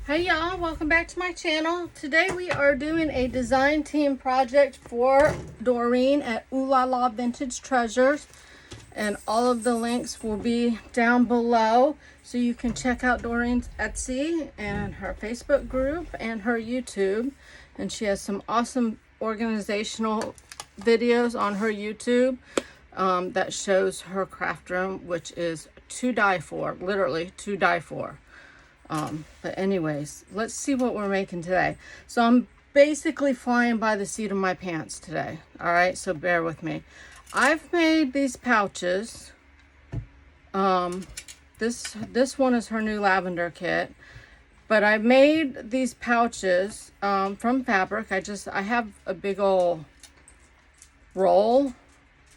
Hey y'all, welcome back to my channel. Today we are doing a design team project for Doreen at Oohlala Vintage Treasures, and all of the links will be down below so you can check out Doreen's Etsy and her Facebook group and her YouTube. And she has some awesome organizational videos on her YouTube that shows her craft room, which is to die for, literally to die for. But anyways, let's see what we're making today. So I'm basically flying by the seat of my pants today. All right, so bear with me. I've made these pouches. This one is her new lavender kit, but I made these pouches from fabric. I have a big old roll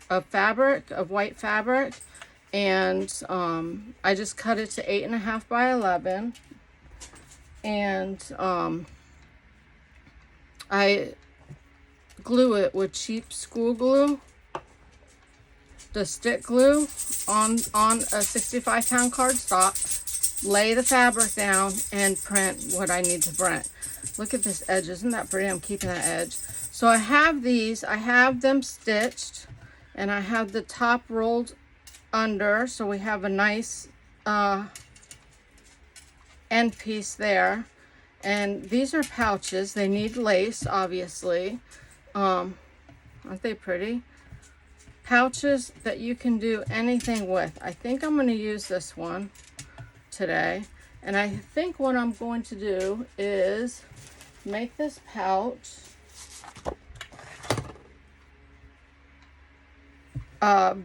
of fabric, of white fabric, and I just cut it to 8.5 by 11, and I glue it with cheap school glue, the stick glue, on a 65-pound cardstock, lay the fabric down, and print what I need to print. Look at this edge, isn't that pretty? I'm keeping that edge. So I have these, I have them stitched, and I have the top rolled under, so we have a nice end piece there. And these are pouches. They need lace, obviously. Aren't they pretty? Pouches that you can do anything with. I think I'm going to use this one today, and I think what I'm going to do is make this pouch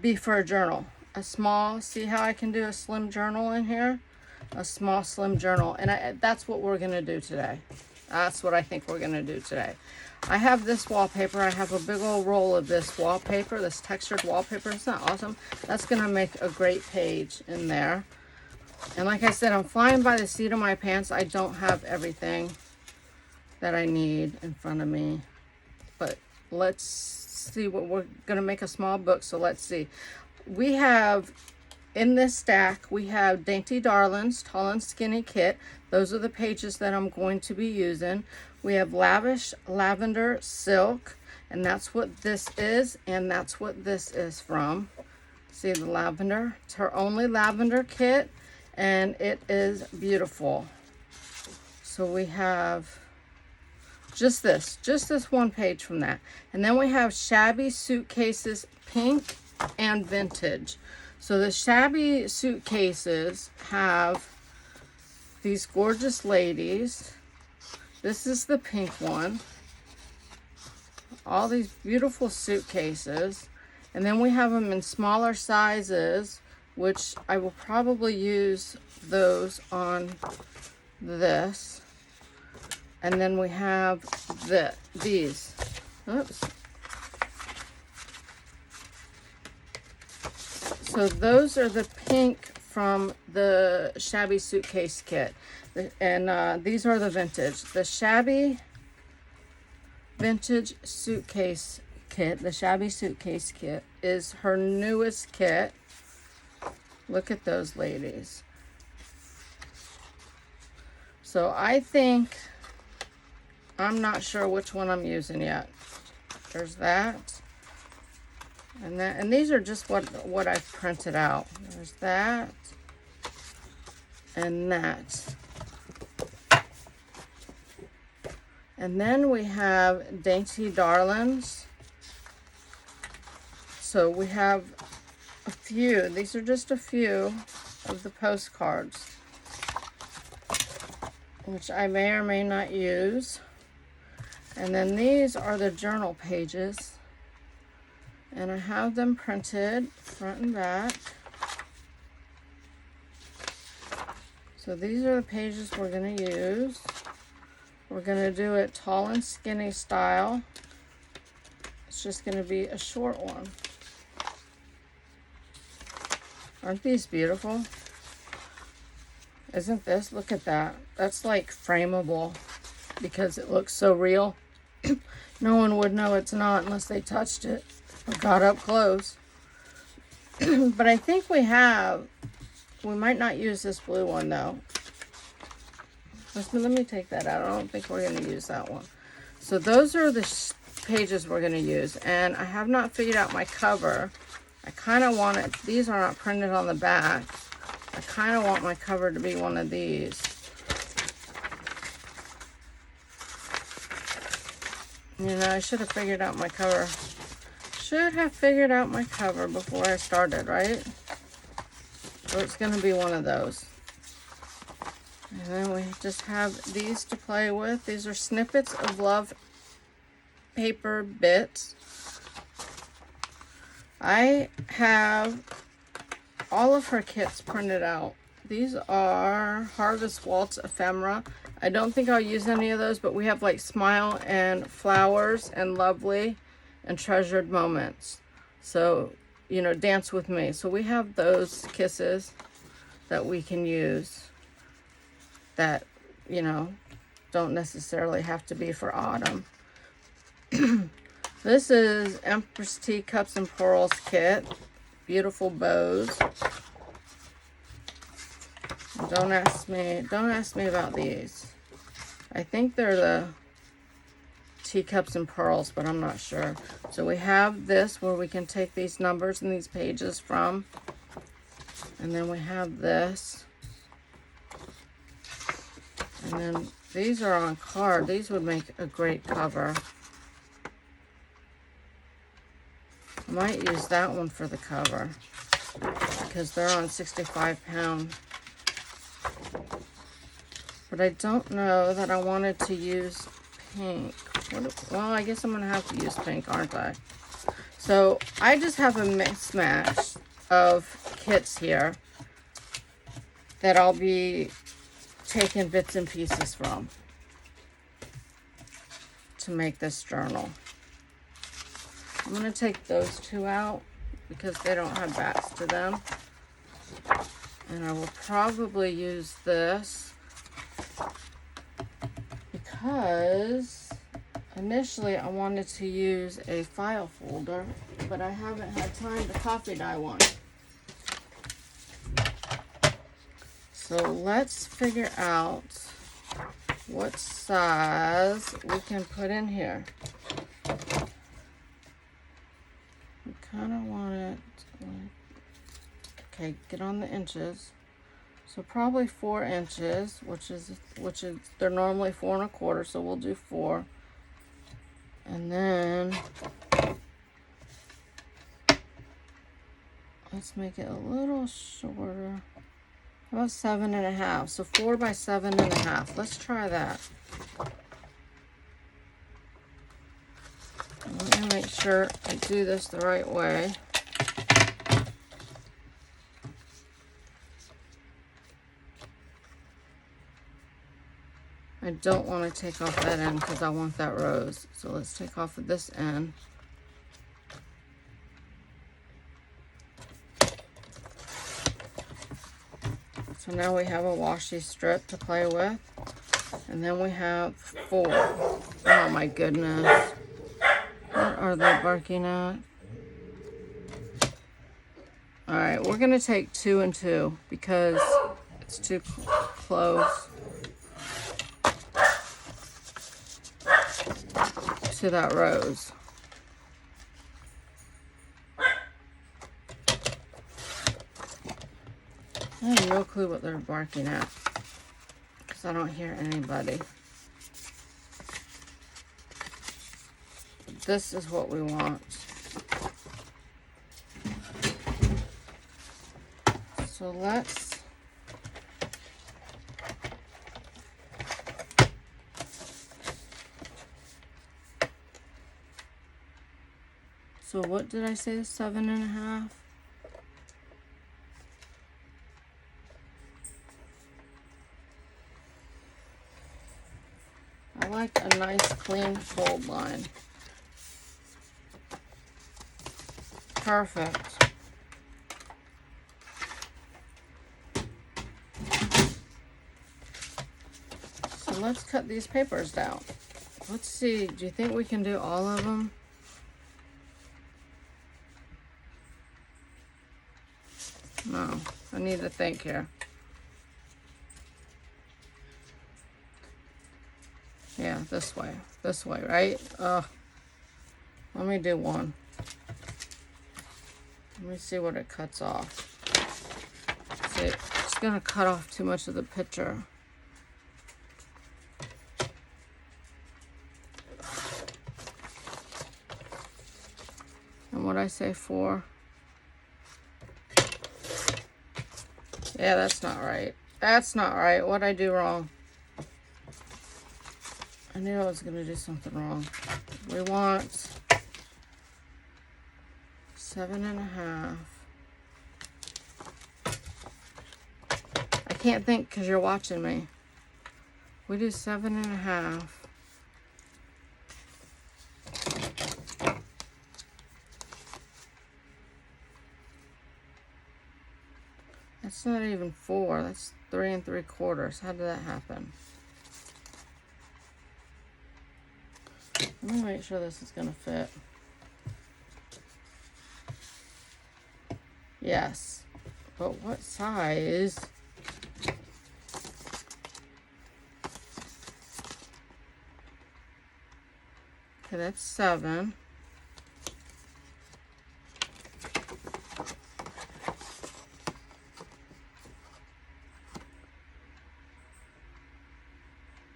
be for a journal. A small, see how I can do a slim journal in here? A small slim journal, and that's what we're gonna do today. That's what I think we're gonna do today. I have this wallpaper. I have a big old roll of this wallpaper, this textured wallpaper. Isn't that awesome? That's gonna make a great page in there. And like I said, I'm flying by the seat of my pants. I don't have everything that I need in front of me, but let's see what we're gonna make a small book. So let's see. We have in this stack, we have Dainty Darlings Tall and Skinny Kit. Those are the pages that I'm going to be using. We have Lavish Lavender Silk, and that's what this is, and that's what this is from. See the lavender? It's her only lavender kit, and it is beautiful. So we have just this one page from that. And then we have Shabby Suitcases Pink and Vintage. So the shabby suitcases have these gorgeous ladies. This is the pink one. All these beautiful suitcases. And then we have them in smaller sizes, which I will probably use those on this. And then we have these. Oops. So those are the pink from the Shabby Suitcase Kit. And these are the vintage. The Shabby Vintage Suitcase Kit, the Shabby Suitcase Kit, is her newest kit. Look at those ladies. So I think, I'm not sure which one I'm using yet. There's that. And these are just what I've printed out. There's that and that. And then we have Dainty Darlings. So we have a few. These are just a few of the postcards, which I may or may not use. And then these are the journal pages. And I have them printed front and back. So these are the pages we're going to use. We're going to do it tall and skinny style. It's just going to be a short one. Aren't these beautiful? Isn't this? Look at that. That's like frameable because it looks so real. No one would know it's not unless they touched it. Got up close. But I think we might not use this blue one though. Let me take that out. I don't think we're going to use that one. So those are the pages we're going to use. And I have not figured out my cover. I kind of want it, these are not printed on the back. I kind of want my cover to be one of these. You know, I should have figured out my cover. Should have figured out my cover before I started, right? So it's going to be one of those. And then we just have these to play with. These are snippets of love paper bits. I have all of her kits printed out. These are Harvest Waltz ephemera. I don't think I'll use any of those, but we have like Smile and Flowers and Lovely and Treasured Moments. So, you know, Dance With Me. So we have those kisses that we can use that, you know, don't necessarily have to be for autumn. This is Empress Tea Cups and Pearls kit. Beautiful bows. Don't ask me about these. I think they're the Teacups and Pearls, but I'm not sure. So we have this where we can take these numbers and these pages from. And then we have this. And then these are on card. These would make a great cover. I might use that one for the cover because they're on 65 pound. But I don't know that I wanted to use pink. Well, I guess I'm going to have to use pink, aren't I? So I just have a mismatch of kits here that I'll be taking bits and pieces from to make this journal. I'm going to take those two out because they don't have backs to them. And I will probably use this because initially I wanted to use a file folder, but I haven't had time to copy dye one. So let's figure out what size we can put in here. We kind of want it, okay, get on the inches. So probably 4 inches, which is they're normally 4 1/4, so we'll do 4. And then let's make it a little shorter. How about 7 1/2? So 4 by 7 1/2. Let's try that. Let me make sure I do this the right way. I don't want to take off that end because I want that rose. So let's take off of this end. So now we have a washi strip to play with. And then we have 4. Oh my goodness. What are they barking at? Alright, we're going to take 2 and 2 because it's too close to that rose. I have no clue what they're barking at because I don't hear anybody. This is what we want. So let's so what did I say, 7 1/2? I like a nice clean fold line. Perfect. So let's cut these papers down. Let's see, do you think we can do all of them? No, I need to think here. Yeah, this way, right? Let me do one. Let me see what it cuts off. See, it's gonna cut off too much of the picture. And what I say 4? Yeah, that's not right. That's not right. What'd I do wrong? I knew I was gonna do something wrong. We want 7.5. I can't think because you're watching me. We do 7.5. That's not even 4. That's 3 3/4. How did that happen? Let me make sure this is going to fit. Yes. But what size? Okay, that's 7.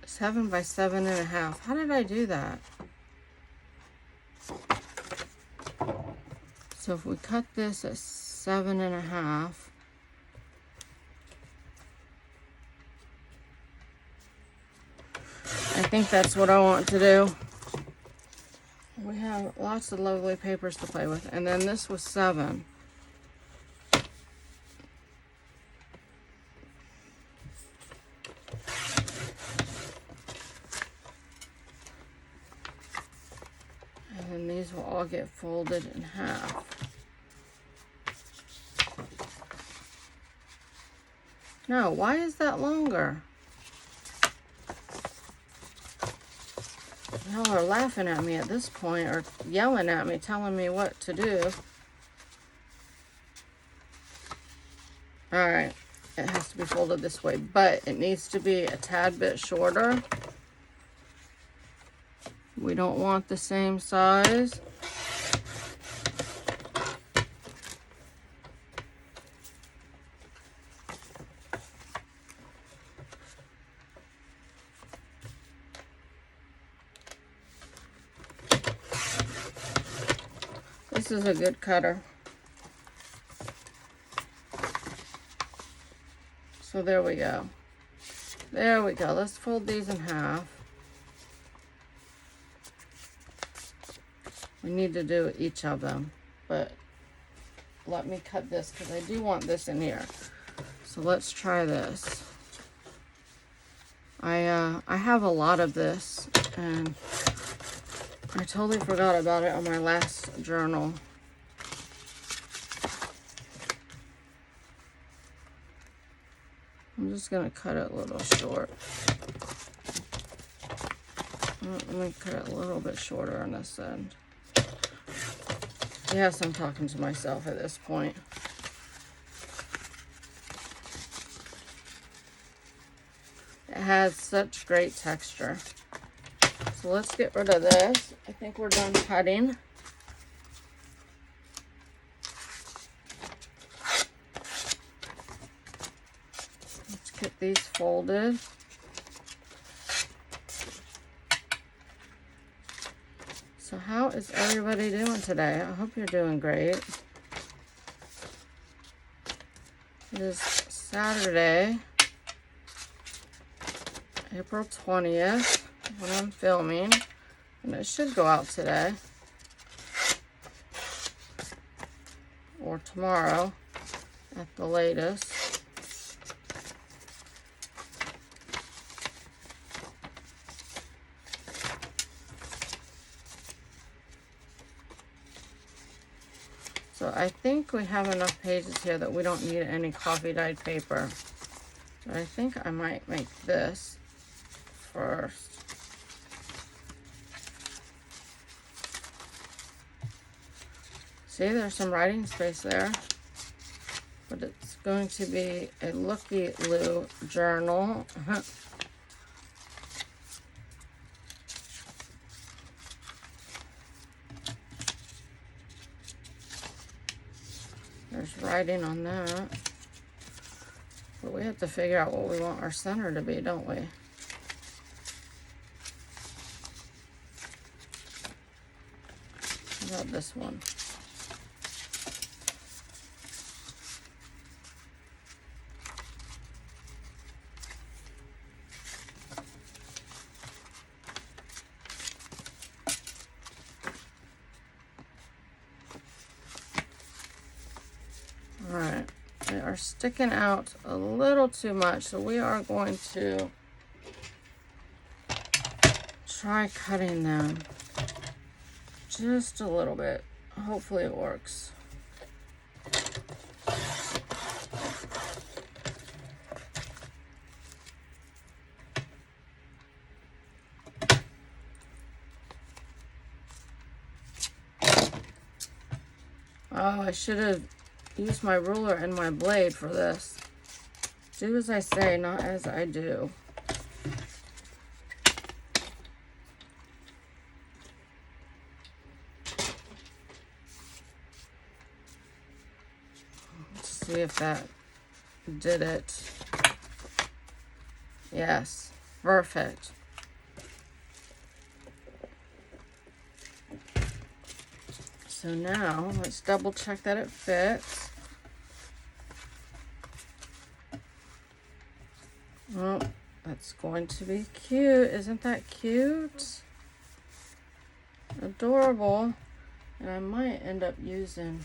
Seven by 7.5. How did I do that? So if we cut this at 7.5, I think that's what I want to do. We have lots of lovely papers to play with. And then this was 7. And then these will all get folded in half. No, why is that longer? Y'all are laughing at me at this point, or yelling at me, telling me what to do. Alright, it has to be folded this way, but it needs to be a tad bit shorter. We don't want the same size. This is a good cutter. So there we go. There we go. Let's fold these in half. We need to do each of them, but let me cut this because I do want this in here. So let's try this. I have a lot of this, and I totally forgot about it on my last journal. I'm just going to cut it a little short. Let me cut it a little bit shorter on this end. Yes, I'm talking to myself at this point. It has such great texture. So let's get rid of this. I think we're done cutting. Let's get these folded. So how is everybody doing today? I hope you're doing great. It is Saturday, April 20th, when I'm filming, and it should go out today or tomorrow at the latest. So I think we have enough pages here that we don't need any coffee dyed paper. But I think I might make this first. See, there's some writing space there. But it's going to be a looky-loo journal. There's writing on that. But we have to figure out what we want our center to be, don't we? How about this one? All right, they are sticking out a little too much, so we are going to try cutting them just a little bit. Hopefully it works. Oh, I should have used my ruler and my blade for this. Do as I say, not as I do. Let's see if that did it. Yes, perfect. So now let's double check that it fits. Oh, that's going to be cute. Isn't that cute? Adorable. And I might end up using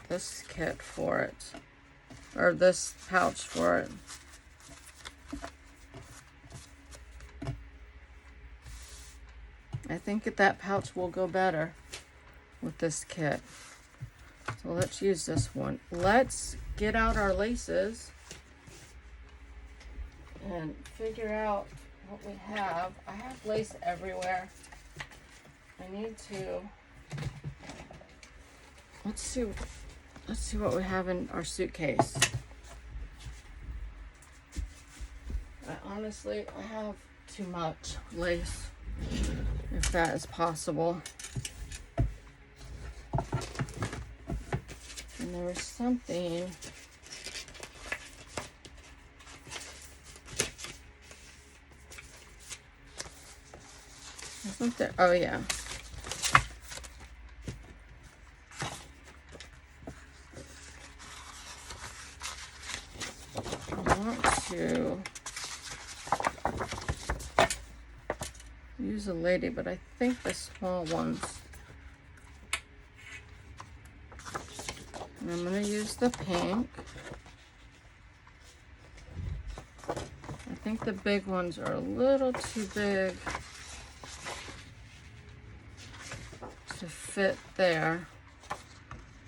this kit for it, or this pouch for it. I think that pouch will go better with this kit. So let's use this one. Let's get out our laces and figure out what we have. I have lace everywhere. I need to, let's see what we have in our suitcase. I have too much lace, if that is possible. And there was something. Isn't there? Oh yeah. I want to use a lady, but I think the small ones. And I'm going to use the pink. I think the big ones are a little too big to fit there.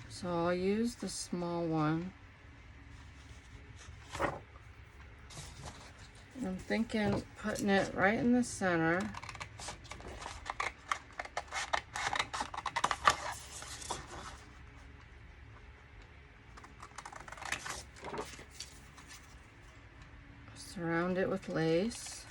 So I'll use the small one. And I'm thinking putting it right in the center. Surround it with lace.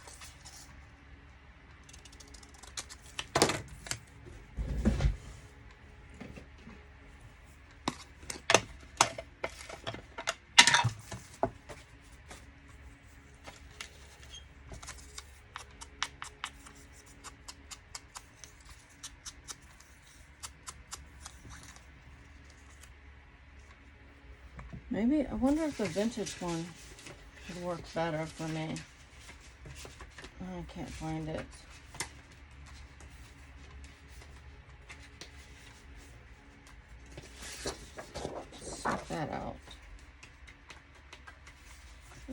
Maybe, I wonder if the vintage one would work better for me. I can't find it. Set that out.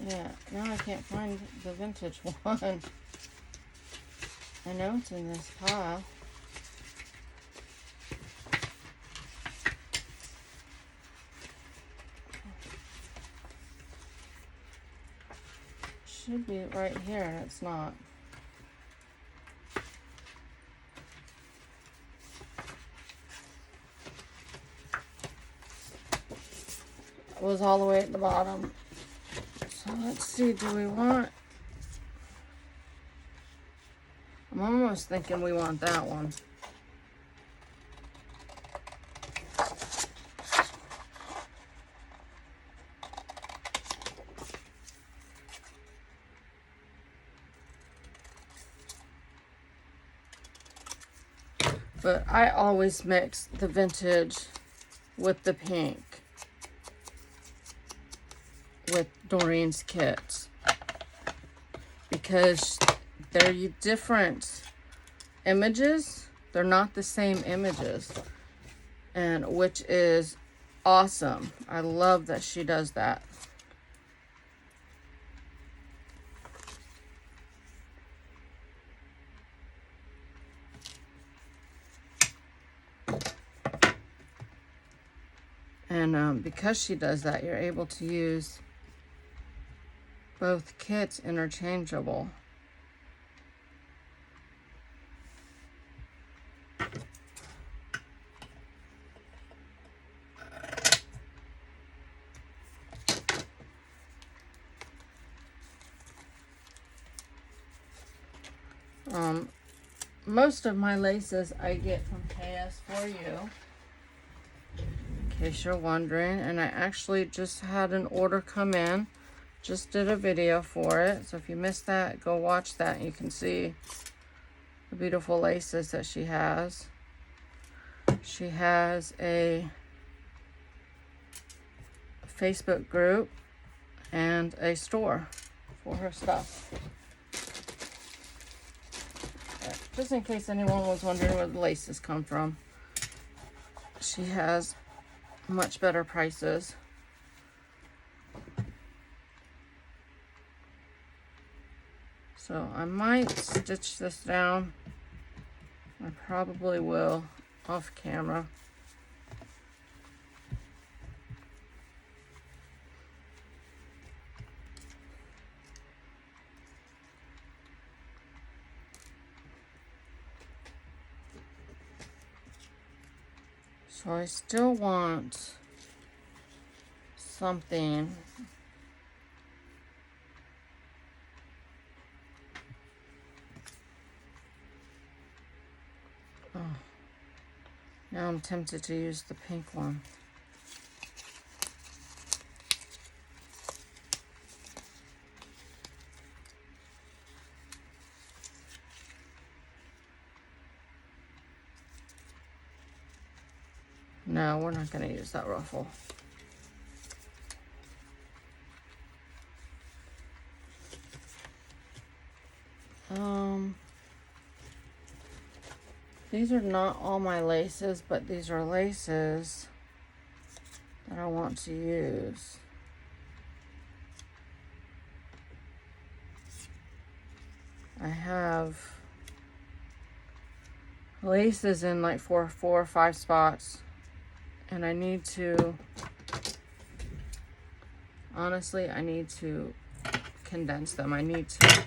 Yeah, now I can't find the vintage one. I know it's in this pile. Should be right here, and it's not. It was all the way at the bottom. So let's see, do we want... I'm almost thinking we want that one. But I always mix the vintage with the pink with Doreen's kits, because they're different images. They're not the same images, and which is awesome. I love that she does that. And because she does that, you're able to use both kits interchangeable. Most of my laces I get from KS4U, in case you're wondering, and I actually just had an order come in. Just did a video for it, so if you missed that, go watch that and you can see the beautiful laces that she has. She has a Facebook group and a store for her stuff. Just in case anyone was wondering where the laces come from, she has much better prices. So I might stitch this down. I probably will off camera. So I still want something now I'm tempted to use the pink one. No, we're not going to use that ruffle. These are not all my laces, but these are laces that I want to use. I have laces in like four or five spots, and I need to, honestly, I need to condense them. I need to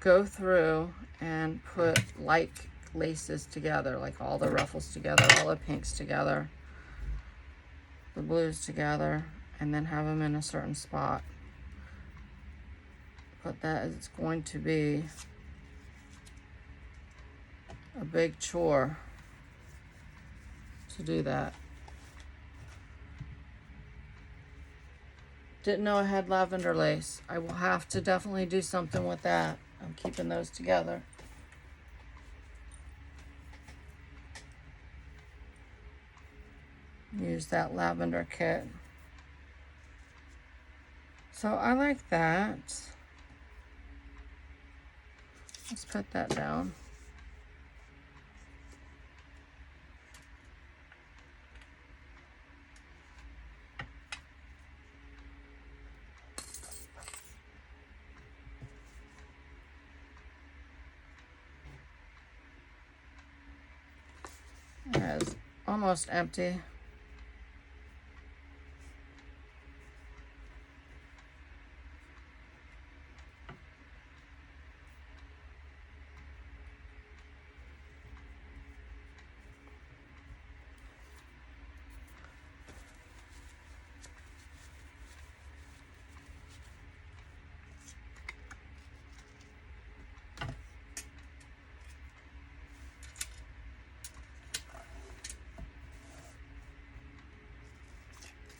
go through and put like laces together, like all the ruffles together, all the pinks together, the blues together, and then have them in a certain spot. But that is going to be a big chore to do that. Didn't know I had lavender lace. I will have to definitely do something with that. I'm keeping those together. Use that lavender kit. So I like that. Let's put that down. It's almost empty.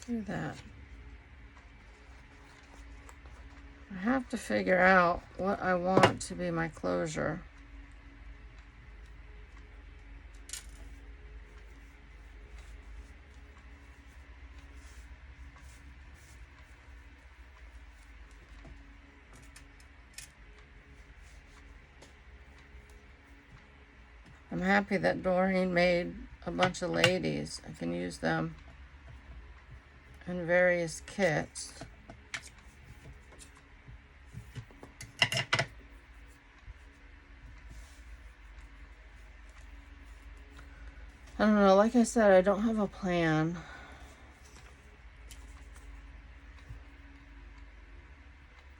Do that. I have to figure out what I want to be my closure. I'm happy that Doreen made a bunch of ladies. I can use them in various kits. I don't know, like I said, I don't have a plan.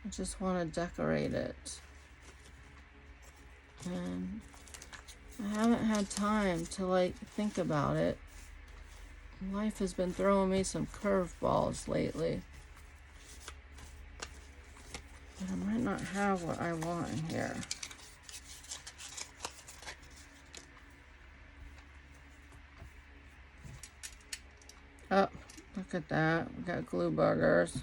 I just want to decorate it. And I haven't had time to like think about it. Life has been throwing me some curveballs lately. But I might not have what I want in here. Oh, look at that. We got glue burgers.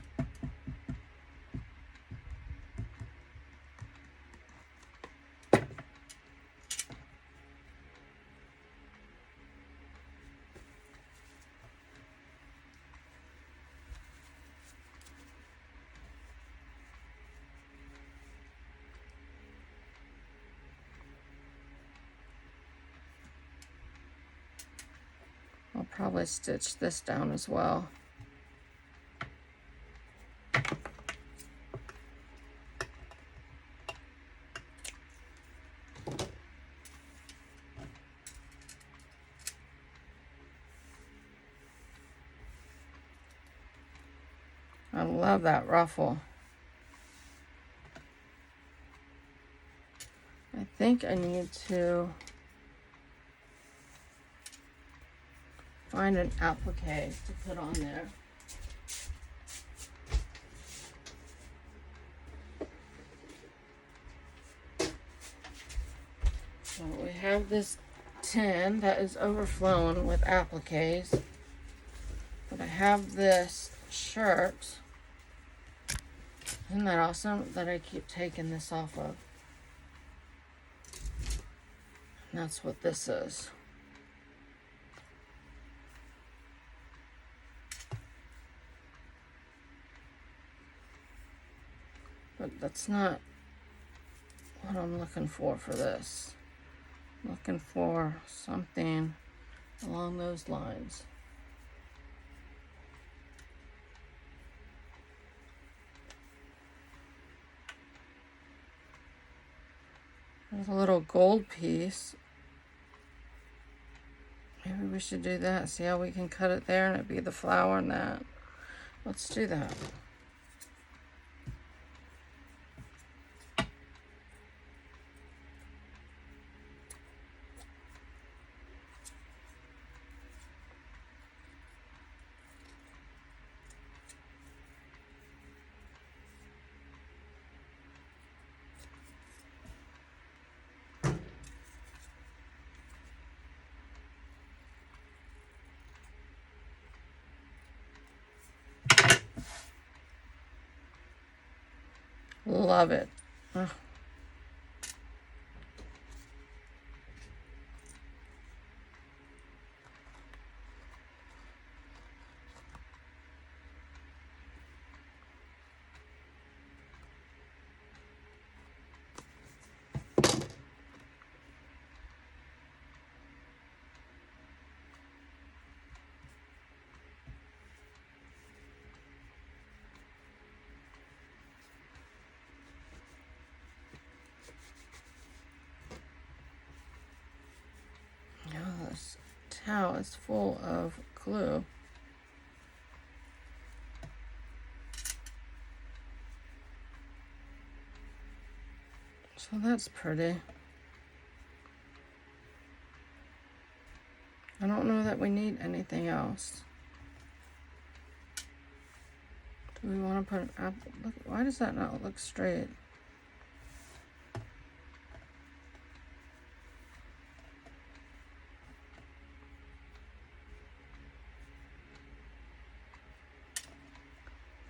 I'll probably stitch this down as well. I love that ruffle. I think I need to find an applique to put on there. So we have this tin that is overflowing with appliques. But I have this shirt. Isn't that awesome that I keep taking this off of? And that's what this is. But that's not what I'm looking for this. I'm looking for something along those lines. There's a little gold piece. Maybe we should do that. See how we can cut it there and it be the flower and that. Let's do that. Love it. Ugh. Oh, this towel is full of glue. So that's pretty. I don't know that we need anything else. Do we want to put an apple? Look, why does that not look straight?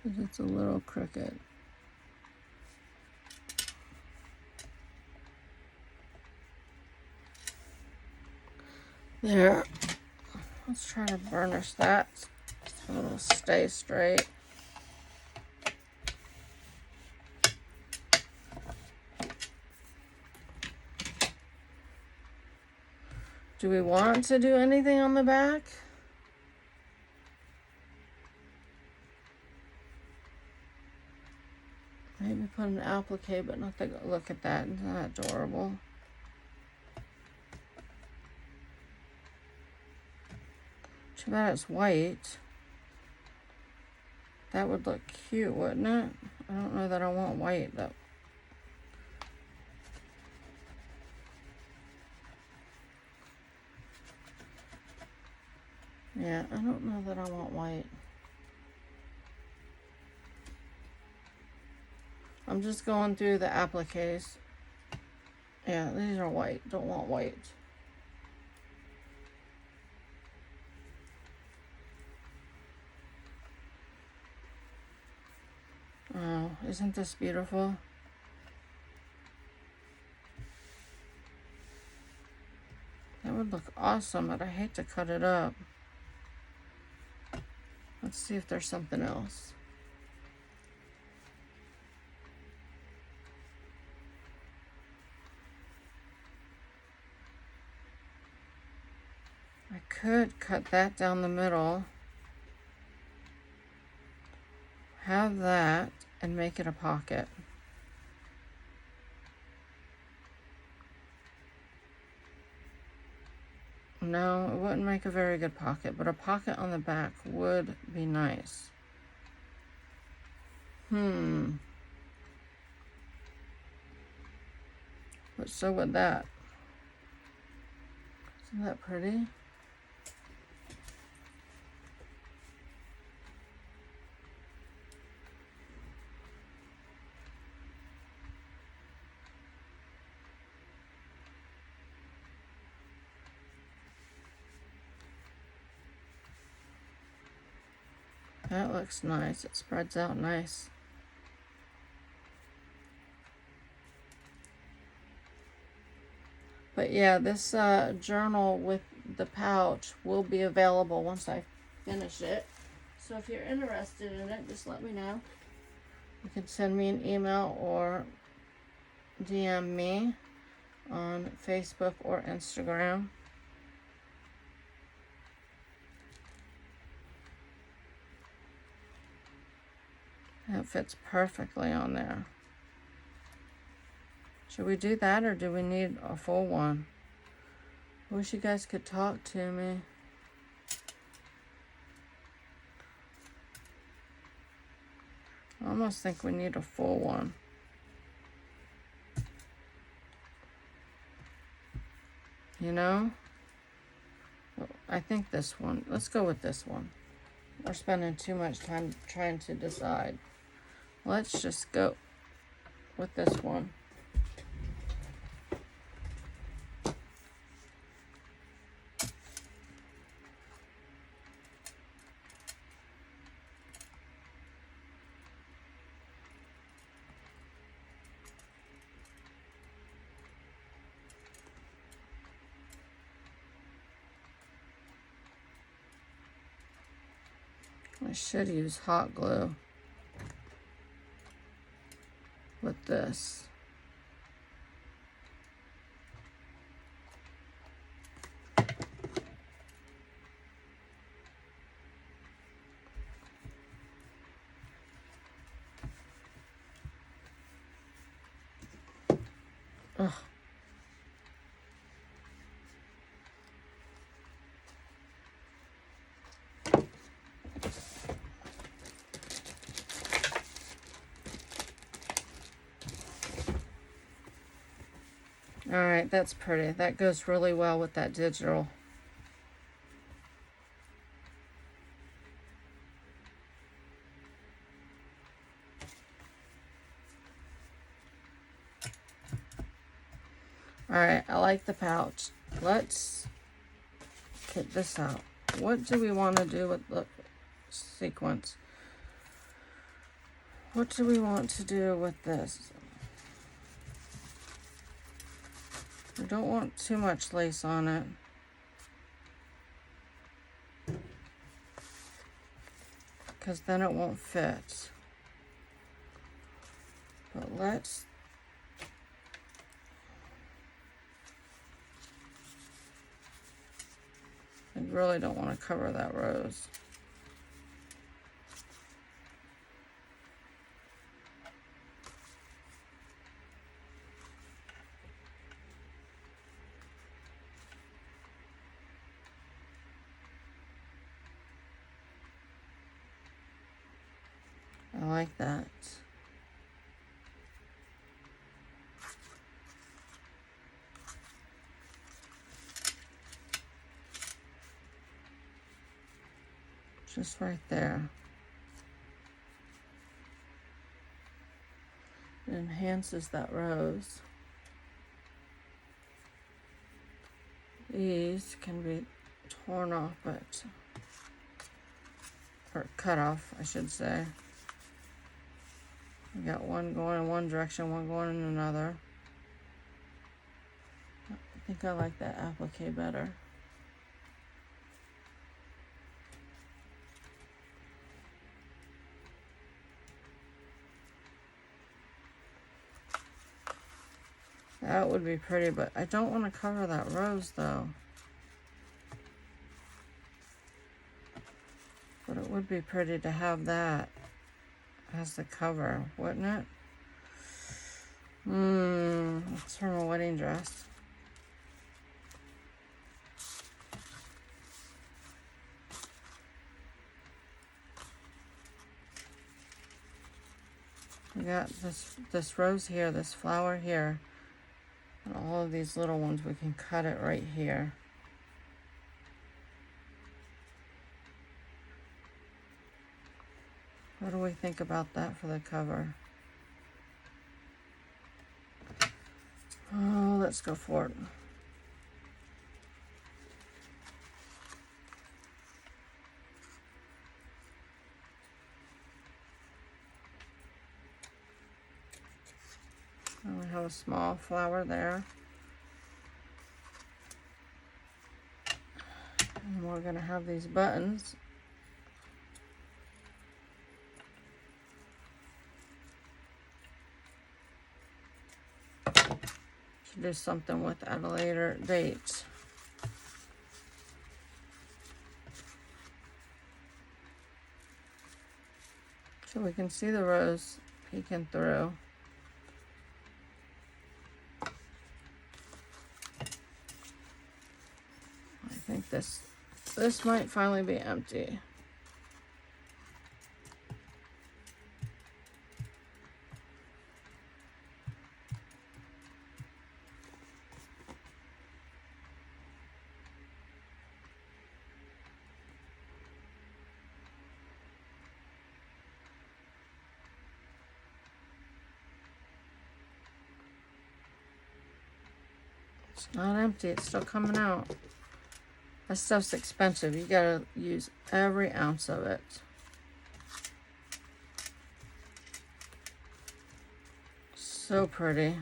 Because it's a little crooked. There. Let's try to burnish that so it'll stay straight. Do we want to do anything on the back? Maybe put an applique, but not the, look at that, isn't that adorable? Too bad it's white. That would look cute, wouldn't it? I don't know that I want white though. Yeah, I don't know that I want white. I'm just going through the appliques. Yeah, these are white. Don't want white. Oh, isn't this beautiful? That would look awesome, but I hate to cut it up. Let's see if there's something else. I could cut that down the middle, have that, and make it a pocket. No, it wouldn't make a very good pocket, but a pocket on the back would be nice. But so would that. Isn't that pretty? That looks nice. It spreads out nice. But yeah, this journal with the pouch will be available once I finish it. So if you're interested in it, just let me know. You can send me an email or DM me on Facebook or Instagram. That fits perfectly on there. Should we do that, or do we need a full one? I wish you guys could talk to me. I almost think we need a full one. You know? I think this one. Let's go with this one. We're spending too much time trying to decide. Let's just go with this one. I should use hot glue with this. Ugh. All right, that's pretty. That goes really well with that digital. All right, I like the pouch. Let's get this out. What do we want to do with the sequence? What do we want to do with this? We don't want too much lace on it. Because then it won't fit. But let's I really don't want to cover that rose. I like that. Just right there. It enhances that rose. These can be torn off, but, or cut off, I should say. We got one going in one direction, one going in another. I think I like that applique better. That would be pretty, but I don't want to cover that rose though. But it would be pretty to have that as the cover, wouldn't it? It's from a wedding dress. We got this rose here, this flower here, and all of these little ones. We can cut it right here. What do we think about that for the cover? Oh, let's go for it. And we have a small flower there. And we're going to have these buttons. Should do something with at a later date. So we can see the rose peeking through. I think this might finally be empty. It's not empty, it's still coming out. That stuff's expensive. You gotta use every ounce of it. So pretty.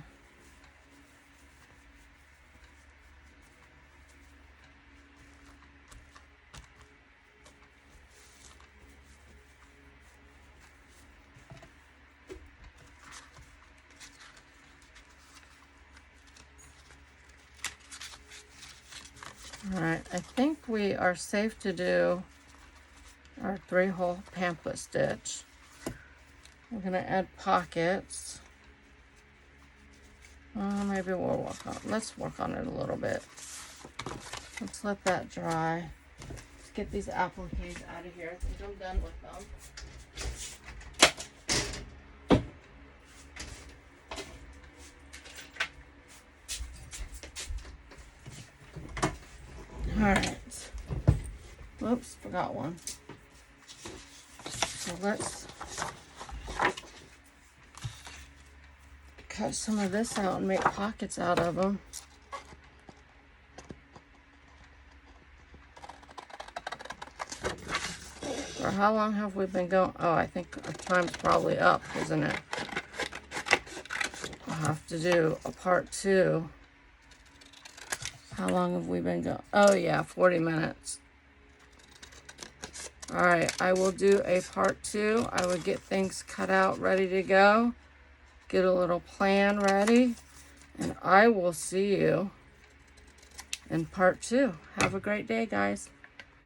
All right, I think we are safe to do our 3-hole pamphlet stitch. We're gonna add pockets. Maybe let's work on it a little bit. Let's let that dry. Let's get these appliques out of here. I think I'm done with them. All right. Whoops, forgot one. So let's cut some of this out and make pockets out of them. For how long have we been going? Oh, I think our time's probably up, isn't it? I'll have to do a part 2. How long have we been going? Oh yeah, 40 minutes. All right, I will do a part 2. I will get things cut out, ready to go. Get a little plan ready. And I will see you in part 2. Have a great day, guys.